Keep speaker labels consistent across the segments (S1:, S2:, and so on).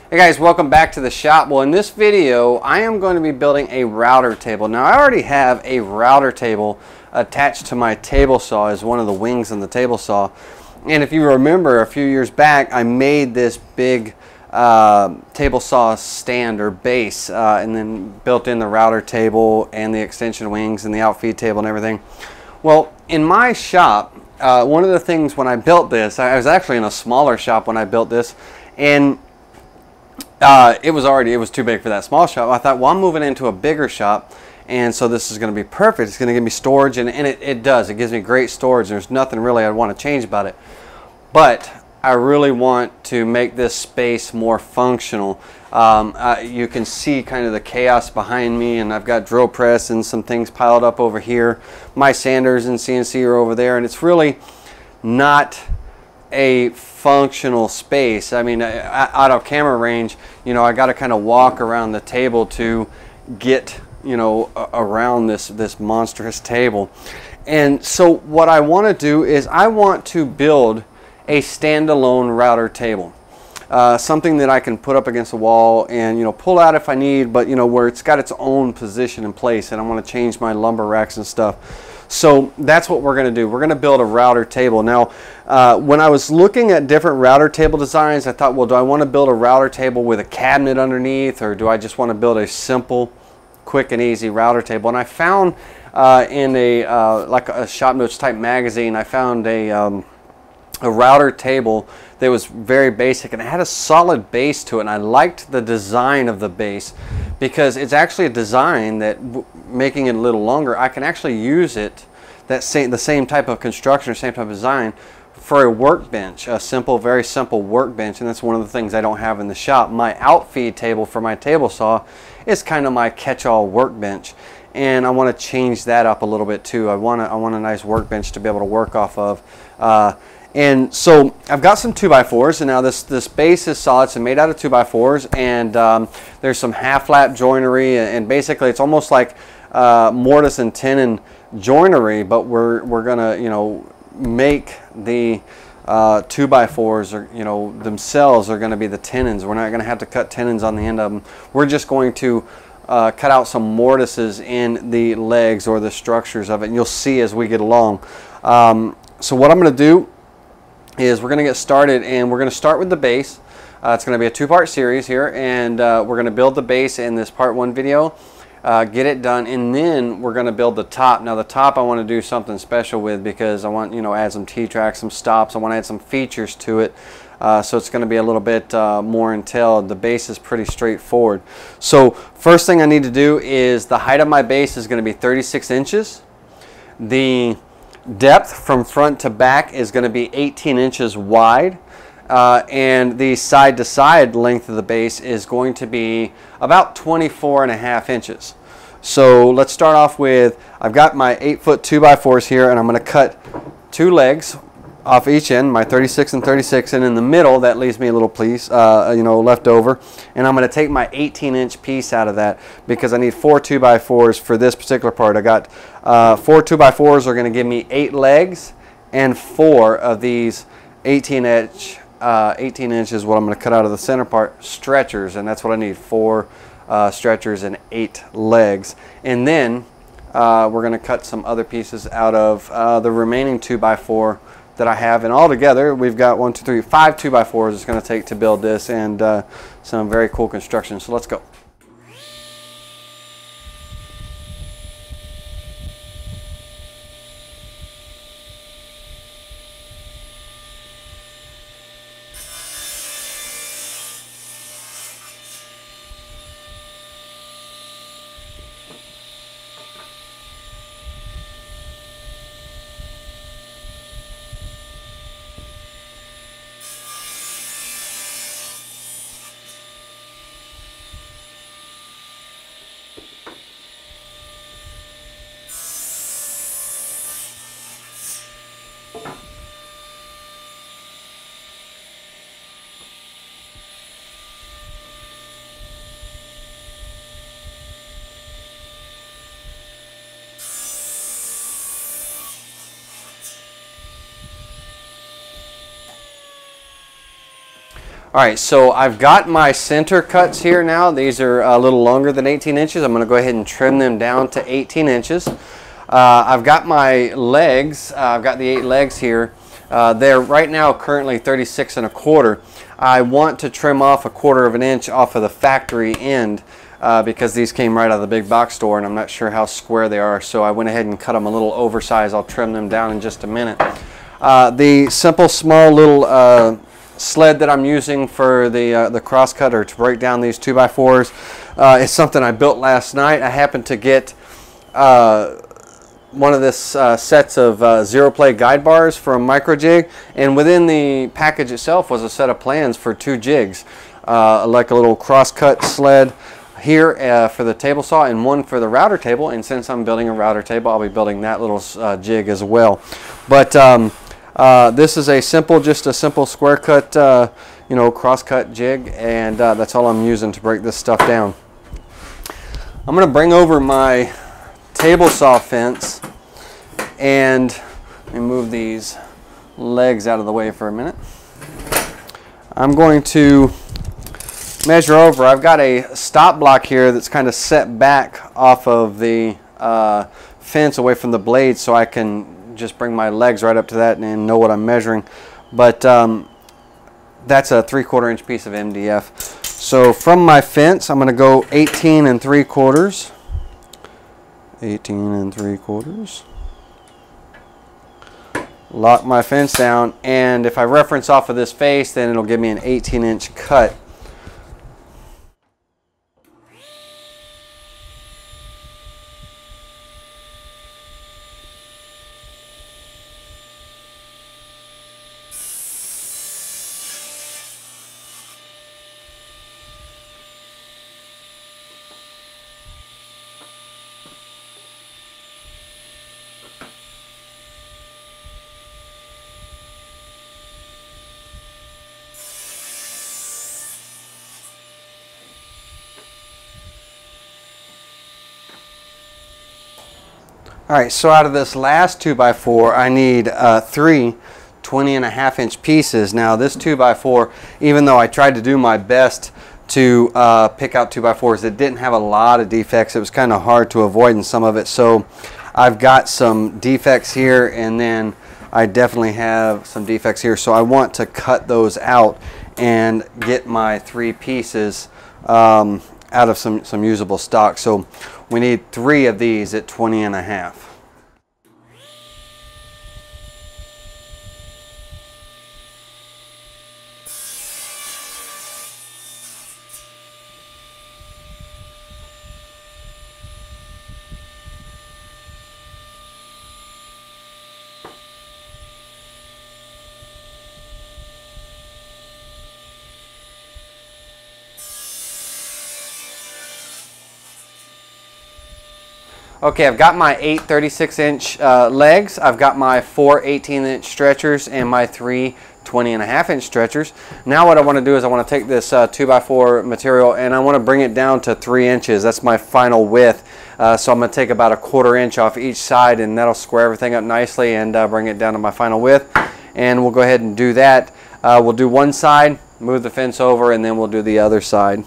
S1: Hey guys, welcome back to the shop. Well, in this video, I am going to be building a router table. Now, I already have a router table attached to my table saw as one of the wings on the table saw. And if you remember, a few years back, I made this big table saw stand or base and then built in the router table and the extension wings and the outfeed table and everything. Well, in my shop, one of the things when I built this, I was actually in a smaller shop when I built this, and it was too big for that small shop. I thought, well, I'm moving into a bigger shop, and so this is going to be perfect. It's going to give me storage, and it does. It gives me great storage. There's nothing really I'd want to change about it. But I really want to make this space more functional. You can see kind of the chaos behind me, and I've got drill press and some things piled up over here. My sanders and CNC are over there, and it's really not a functional space. I mean, out of camera range, you know, I got to kind of walk around the table to get, you know, around this monstrous table. And so what I want to do is I want to build a standalone router table, something that I can put up against the wall and, you know, pull out if I need, but, you know, where it's got its own position in place, and I want to change my lumber racks and stuff. So that's what we're going to do. We're going to build a router table. Now, when I was looking at different router table designs, I thought, well, do I want to build a router table with a cabinet underneath, or do I just want to build a simple, quick and easy router table? And I found in like a ShopNotes type magazine, I found a router table that was very basic, and it had a solid base to it, and I liked the design of the base because it's actually a design that, making it a little longer, I can actually use it, the same type of construction or same type of design, for a workbench, a simple, very simple workbench. And that's one of the things I don't have in the shop. My outfeed table for my table saw is kind of my catch-all workbench, and I want to change that up a little bit too. I want a nice workbench to be able to work off of. And so I've got some 2x4s, and now this base is solid. It's made out of 2x4s, and there's some half-lap joinery, and basically it's almost like mortise and tenon joinery, but we're gonna, you know, make the 2x4s, or, you know, themselves are gonna be the tenons. We're not gonna have to cut tenons on the end of them. We're just going to cut out some mortises in the legs or the structures of it, and you'll see as we get along. So what I'm gonna do is we're going to get started, and we're going to start with the base. It's going to be a two-part series here, and we're going to build the base in this part 1 video, get it done, and then we're going to build the top. Now the top I want to do something special with, because I want, you know, add some T-tracks, some stops. I want to add some features to it, so it's going to be a little bit more entailed. The base is pretty straightforward. So first thing I need to do is the height of my base is going to be 36 inches. The depth from front to back is going to be 18 inches wide, and the side to side length of the base is going to be about 24.5 inches. So let's start off with, I've got my 8-foot 2x4s here, and I'm going to cut 2 legs off each end, my 36 and 36, and in the middle that leaves me a little piece, you know, left over, and I'm going to take my 18-inch piece out of that, because I need 4 2x4s for this particular part. I got 4 2x4s are going to give me 8 legs, and 4 of these 18 inches what I'm going to cut out of the center part, stretchers, and that's what I need, 4 stretchers and 8 legs. And then we're going to cut some other pieces out of the remaining 2x4 that I have, and all together we've got 5 2x4s it's going to take to build this, and some very cool construction. So let's go. All right, so I've got my center cuts here now. These are a little longer than 18 inches. I'm going to go ahead and trim them down to 18 inches. I've got my legs. I've got the 8 legs here. They're right now currently 36 1/4. I want to trim off 1/4 of an inch off of the factory end because these came right out of the big box store and I'm not sure how square they are. So I went ahead and cut them a little oversized. I'll trim them down in just a minute. The simple small little sled that I'm using for the cross cutter to break down these 2x4s is something I built last night. I happened to get one of this sets of zero play guide bars from Microjig, and within the package itself was a set of plans for 2 jigs, like a little crosscut sled here for the table saw and one for the router table. And since I'm building a router table, I'll be building that little jig as well. But this is just a simple square cut, you know, cross cut jig, and that's all I'm using to break this stuff down. I'm going to bring over my table saw fence, and let me move these legs out of the way for a minute. I'm going to measure over. I've got a stop block here that's kind of set back off of the fence away from the blade, so I can just bring my legs right up to that and know what I'm measuring. But that's a 3/4 inch piece of MDF. So from my fence, I'm going to go 18 3/4. 18 3/4. Lock my fence down, and if I reference off of this face, then it'll give me an 18 inch cut. Alright, so out of this last 2x4, I need 3 20 1/2 inch pieces. Now this 2x4, even though I tried to do my best to pick out 2x4s, it didn't have a lot of defects. It was kind of hard to avoid in some of it. So I've got some defects here, and then I definitely have some defects here. So I want to cut those out and get my 3 pieces out of some usable stock. So we need 3 of these at 20 1/2. Okay, I've got my 8 36 inch legs, I've got my 4 18 inch stretchers, and my 3 20 1/2 inch stretchers. Now what I want to do is I want to take this 2x4 material and I want to bring it down to 3 inches. That's my final width. So I'm going to take about 1/4 inch off each side, and that'll square everything up nicely and bring it down to my final width. And we'll go ahead and do that. We'll do one side, move the fence over, and then we'll do the other side.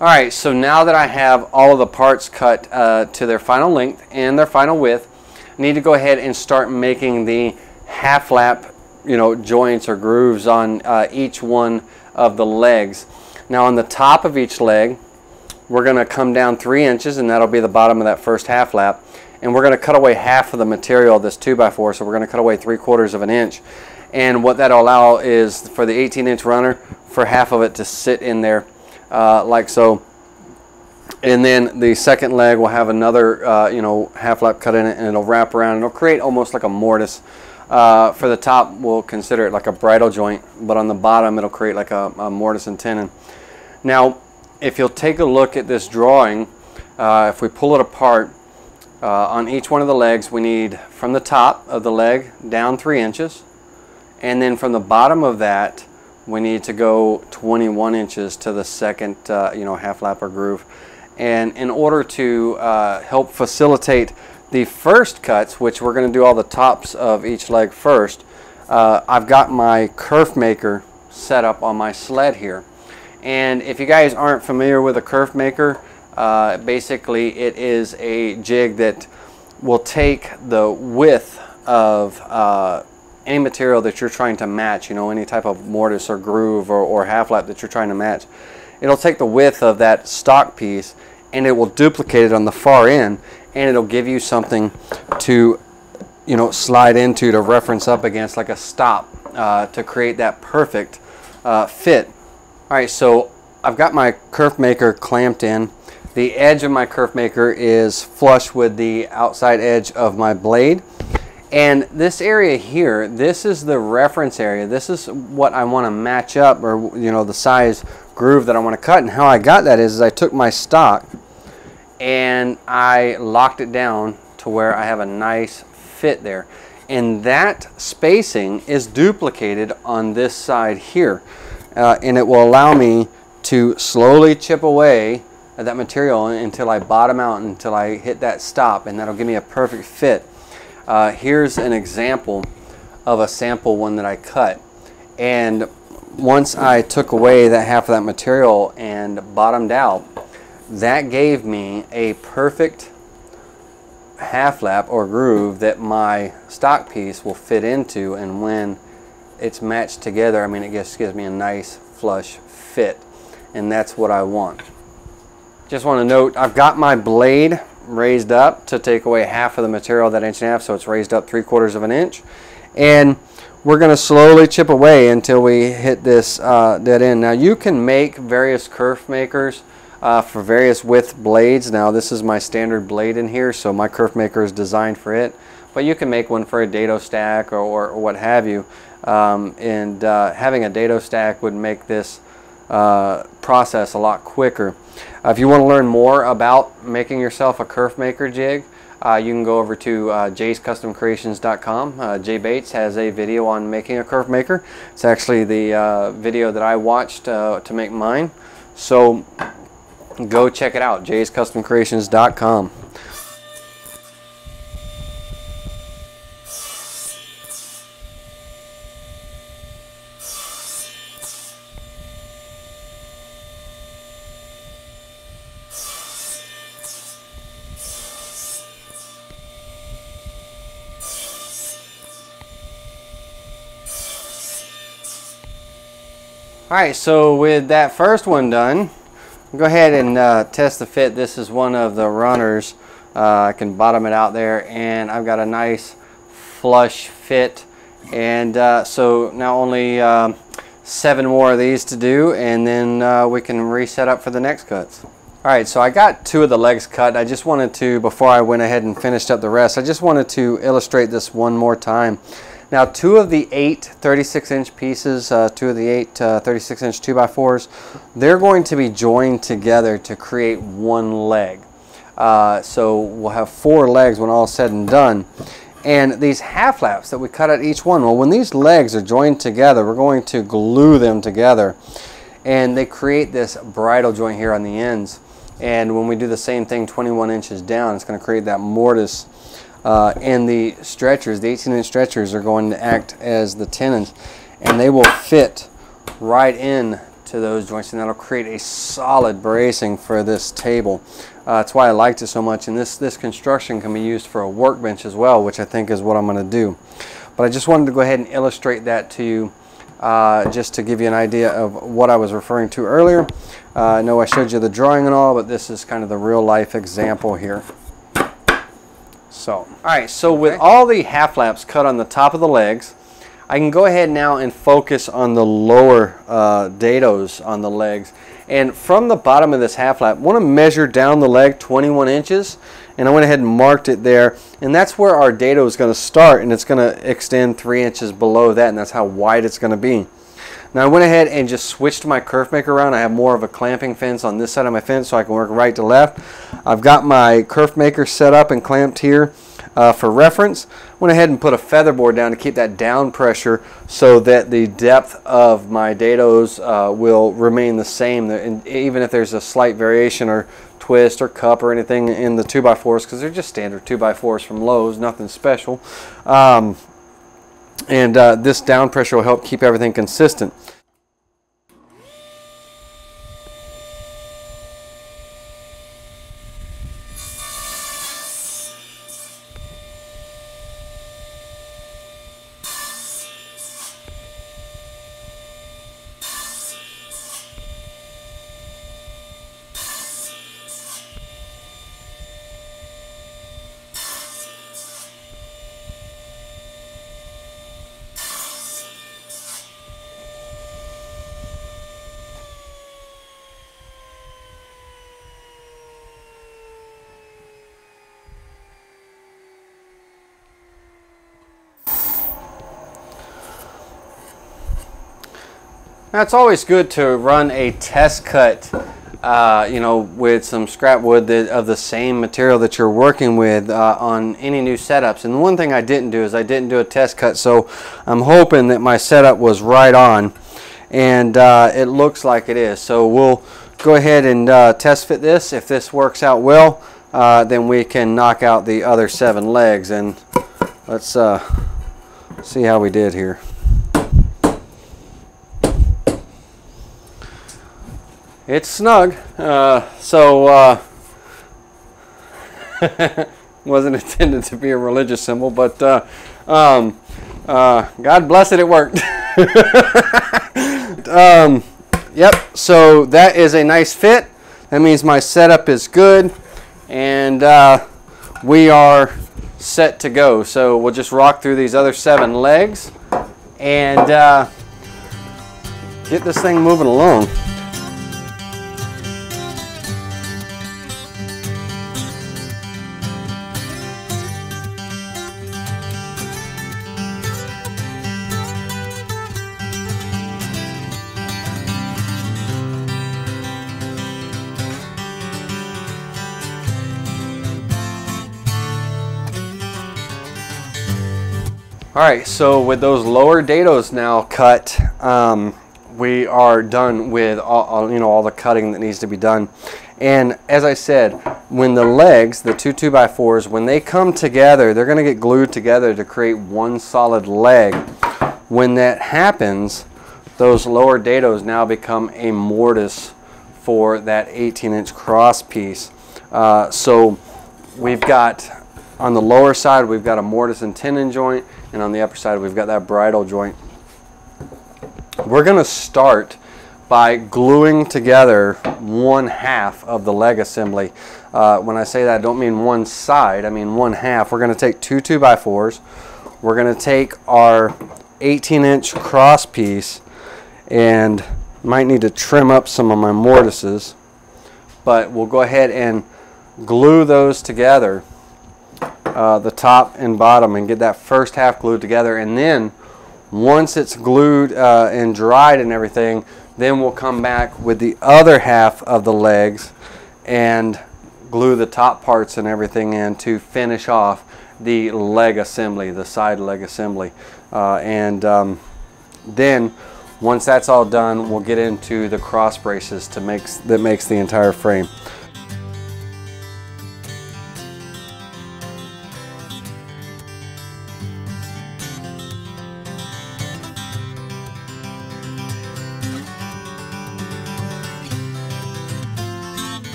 S1: Alright, so now that I have all of the parts cut to their final length and their final width, I need to go ahead and start making the half lap joints or grooves on each one of the legs. Now on the top of each leg, we're going to come down 3 inches, and that'll be the bottom of that first half lap. And we're going to cut away half of the material of this 2x4, so we're going to cut away 3/4 of an inch. And what that'll allow is for the 18-inch runner, for half of it to sit in there like so. And then the second leg will have another half lap cut in it, and it'll wrap around, and it'll create almost like a mortise. For the top, we'll consider it like a bridal joint, but on the bottom it'll create like a mortise and tenon. Now if you'll take a look at this drawing, if we pull it apart, on each one of the legs we need from the top of the leg down 3 inches, and then from the bottom of that we need to go 21 inches to the second half lap or groove. And in order to help facilitate the first cuts, which we're going to do all the tops of each leg first, I've got my Kerf Maker set up on my sled here. And if you guys aren't familiar with a Kerf Maker, basically it is a jig that will take the width of any material that you're trying to match, any type of mortise or groove or half lap that you're trying to match. It'll take the width of that stock piece and it will duplicate it on the far end, and it'll give you something to slide into, to reference up against, like a stop, to create that perfect fit. Alright, so I've got my Kerf Maker clamped in. The edge of my Kerf Maker is flush with the outside edge of my blade. And this area here, this is the reference area. This is what I want to match up, or the size groove that I want to cut. And how I got that is I took my stock and I locked it down to where I have a nice fit there. And that spacing is duplicated on this side here. And it will allow me to slowly chip away at that material until I bottom out, until I hit that stop, and that'll give me a perfect fit. Here's an example of a sample one that I cut. And once I took away that half of that material and bottomed out, that gave me a perfect half lap or groove that my stock piece will fit into, and when it's matched together, it just gives me a nice flush fit, and that's what I want. Just want to note, I've got my blade raised up to take away half of the material, that 1.5 inches, so it's raised up 3/4 of an inch, and we're going to slowly chip away until we hit this dead end. Now you can make various Kerf Makers for various width blades. Now this is my standard blade in here, so my Kerf Maker is designed for it, but you can make one for a dado stack or what have you. Having a dado stack would make this process a lot quicker. If you want to learn more about making yourself a Kerf Maker jig, you can go over to jayscustomcreations.com. Jay Bates has a video on making a Kerf Maker. It's actually the video that I watched to make mine. So go check it out, jayscustomcreations.com. Alright, so with that first one done, go ahead and test the fit. This is one of the runners. I can bottom it out there, and I've got a nice flush fit. And so now only 7 more of these to do, and then we can reset up for the next cuts. Alright, so I got 2 of the legs cut. I just wanted to, before I went ahead and finished up the rest, I just wanted to illustrate this one more time. Now 2 of the 8 36-inch pieces, 2 of the 8 36-inch 2x4s, they're going to be joined together to create one leg. So we'll have 4 legs when all is said and done. And these half laps that we cut at each one, well, when these legs are joined together, we're going to glue them together. And they create this bridal joint here on the ends. And when we do the same thing 21 inches down, it's going to create that mortise. And the stretchers, the 18-inch stretchers, are going to act as the tenons, and they will fit right in to those joints, and that'll create a solid bracing for this table. That's why I liked it so much, and this construction can be used for a workbench as well, which I think is what I'm going to do. But I just wanted to go ahead and illustrate that to you, just to give you an idea of what I was referring to earlier. I know I showed you the drawing and all, but this is kind of the real life example here. So, all right, so with all the half laps cut on the top of the legs, I can go ahead now and focus on the lower dados on the legs. And from the bottom of this half lap, I want to measure down the leg 21 inches. And I went ahead and marked it there. And that's where our dado is going to start. And it's going to extend 3 inches below that. And that's how wide it's going to be. Now I went ahead and just switched my Kerf Maker around. I have more of a clamping fence on this side of my fence so I can work right to left. I've got my Kerf Maker set up and clamped here for reference. Went ahead and put a feather board down to keep that down pressure so that the depth of my dados will remain the same, and even if there's a slight variation or twist or cup or anything in the 2x4s, because they're just standard 2x4s from Lowe's, nothing special. This down pressure will help keep everything consistent. Now, it's always good to run a test cut, you know, with some scrap wood of the same material that you're working with on any new setups. And the one thing I didn't do is I didn't do a test cut, so I'm hoping that my setup was right on, and it looks like it is. So we'll go ahead and test fit this. If this works out well, then we can knock out the other 7 legs, and let's see how we did here. It's snug, wasn't intended to be a religious symbol, but God bless it, it worked. Yep, so that is a nice fit. That means my setup is good, and we are set to go. So we'll just rock through these other 7 legs and get this thing moving along. Alright, so with those lower dados now cut, we are done with all the cutting that needs to be done. And as I said, when the legs, the 2 2x4s, when they come together, they're going to get glued together to create one solid leg. When that happens, those lower dados now become a mortise for that 18-inch cross piece. So we've got, on the lower side, we've got a mortise and tenon joint, and on the upper side we've got that bridal joint. We're going to start by gluing together 1/2 of the leg assembly. When I say that, I don't mean one side, I mean 1/2. We're going to take 2 2x4s. We're going to take our 18-inch cross piece, and might need to trim up some of my mortises, but we'll go ahead and glue those together, the top and bottom, and get that first half glued together. And then once it's glued and dried and everything, then we'll come back with the other half of the legs and glue the top parts and everything in to finish off the leg assembly, the side leg assembly. Then once that's all done, we'll get into the cross braces that makes the entire frame.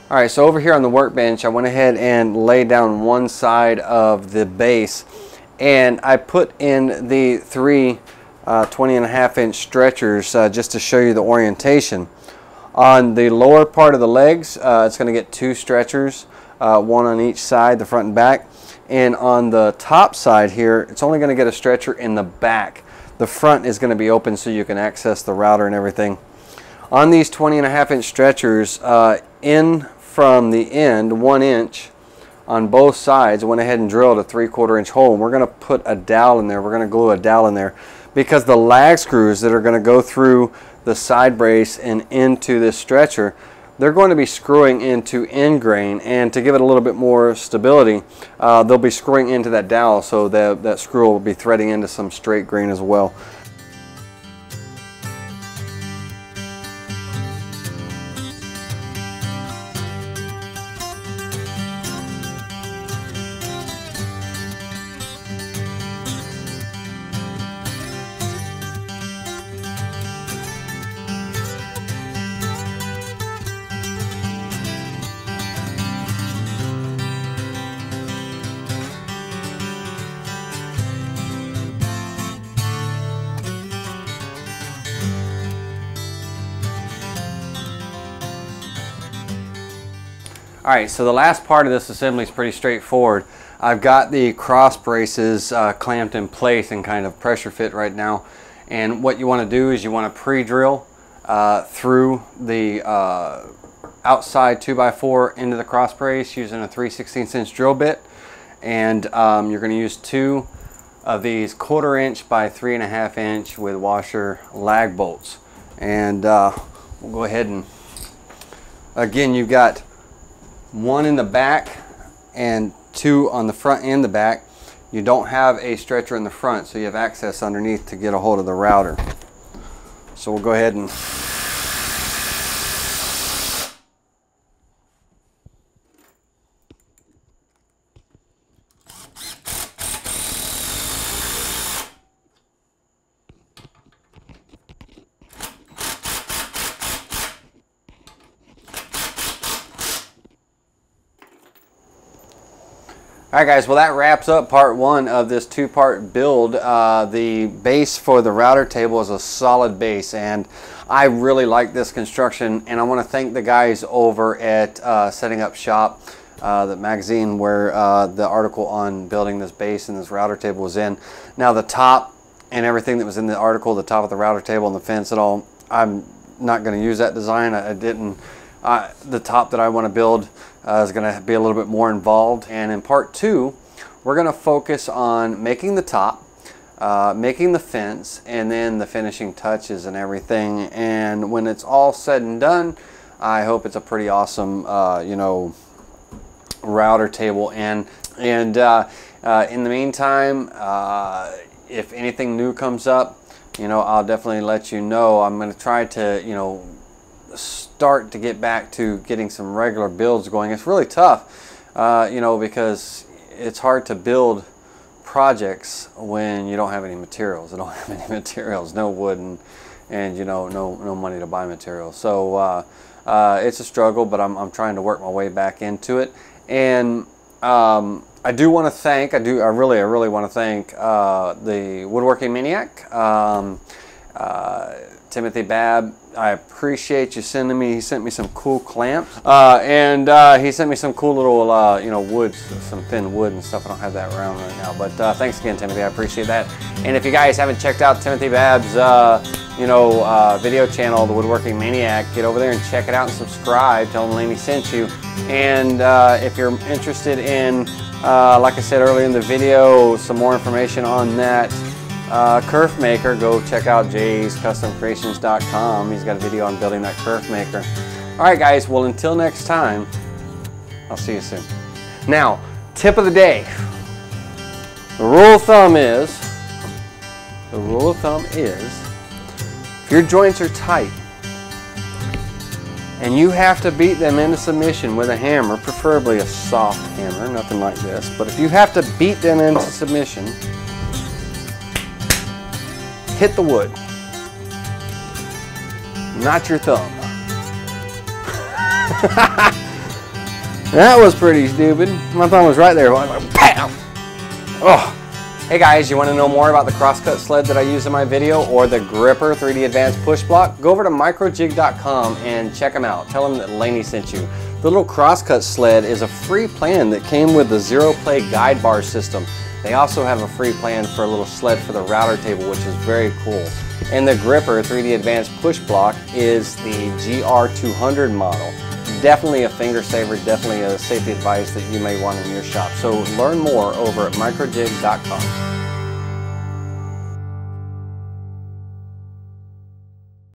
S1: All right, so over here on the workbench, I went ahead and laid down one side of the base, and I put in the three 20.5-inch stretchers just to show you the orientation. On the lower part of the legs, it's going to get two stretchers, one on each side, the front and back. And on the top side here, it's only going to get a stretcher in the back. The front is going to be open so you can access the router and everything. On these 20.5-inch stretchers, in from the end, 1 inch on both sides, I went ahead and drilled a 3/4 inch hole. And we're going to put a dowel in there. We're going to glue a dowel in there because the lag screws that are going to go through the side brace and into this stretcher, they're going to be screwing into end grain, and to give it a little bit more stability, they'll be screwing into that dowel, so that screw will be threading into some straight grain as well. Alright, so the last part of this assembly is pretty straightforward. I've got the cross braces clamped in place and kind of pressure fit right now. And what you want to do is you want to pre-drill through the outside 2x4 into the cross brace using a 3/16 inch drill bit. And you're going to use two of these 1/4 inch by 3.5 inch with washer lag bolts. And we'll go ahead and, again, you've got one in the back and two on the front and the back. You don't have a stretcher in the front, so you have access underneath to get a hold of the router. So we'll go ahead and Alright guys, well that wraps up part one of this two-part build. The base for the router table is a solid base, and I really like this construction, and I want to thank the guys over at Setting Up Shop, the magazine where the article on building this base and this router table was in. Now the top and everything that was in the article, the top of the router table and the fence and all, I'm not going to use that design. I didn't. The top that I want to build is going to be a little bit more involved, and in part two we're going to focus on making the top, making the fence, and then the finishing touches and everything. And when it's all said and done, I hope it's a pretty awesome you know, router table. And in the meantime, if anything new comes up, you know, I'll definitely let you know. I'm going to try to, you know, start to get back to getting some regular builds going. It's really tough, you know, because it's hard to build projects when you don't have any materials. I don't have any materials, no wood, and you know, no money to buy materials. So it's a struggle, but I'm trying to work my way back into it. And I do want to thank, I really want to thank the Woodworking Maniac, Timothy Babb. I appreciate you sending me. He sent me some cool clamps, and he sent me some cool little, you know, wood, some thin wood and stuff. I don't have that around right now, but thanks again, Timothy. I appreciate that. And if you guys haven't checked out Timothy Babb's, you know, video channel, The Woodworking Maniac, get over there and check it out and subscribe. Tell him Laney sent you. And if you're interested in, like I said earlier in the video, some more information on that Kerf Maker, go check out jayscustomcreations.com. He's got a video on building that Kerf Maker. Alright guys, well until next time, I'll see you soon. Now, tip of the day. The rule of thumb is, if your joints are tight and you have to beat them into submission with a hammer, preferably a soft hammer, nothing like this, but if you have to beat them into submission, hit the wood, not your thumb. That was pretty stupid. My thumb was right there. Like, pow! Oh. Hey guys, you want to know more about the Crosscut Sled that I use in my video or the Gripper 3D Advanced Push Block? Go over to microjig.com and check them out. Tell them that Laney sent you. The little Crosscut Sled is a free plan that came with the Zero Play guide bar system. They also have a free plan for a little sled for the router table, which is very cool. And the Gripper 3D Advanced Push Block is the GR200 model. Definitely a finger saver, definitely a safety advice that you may want in your shop. So learn more over at microjig.com.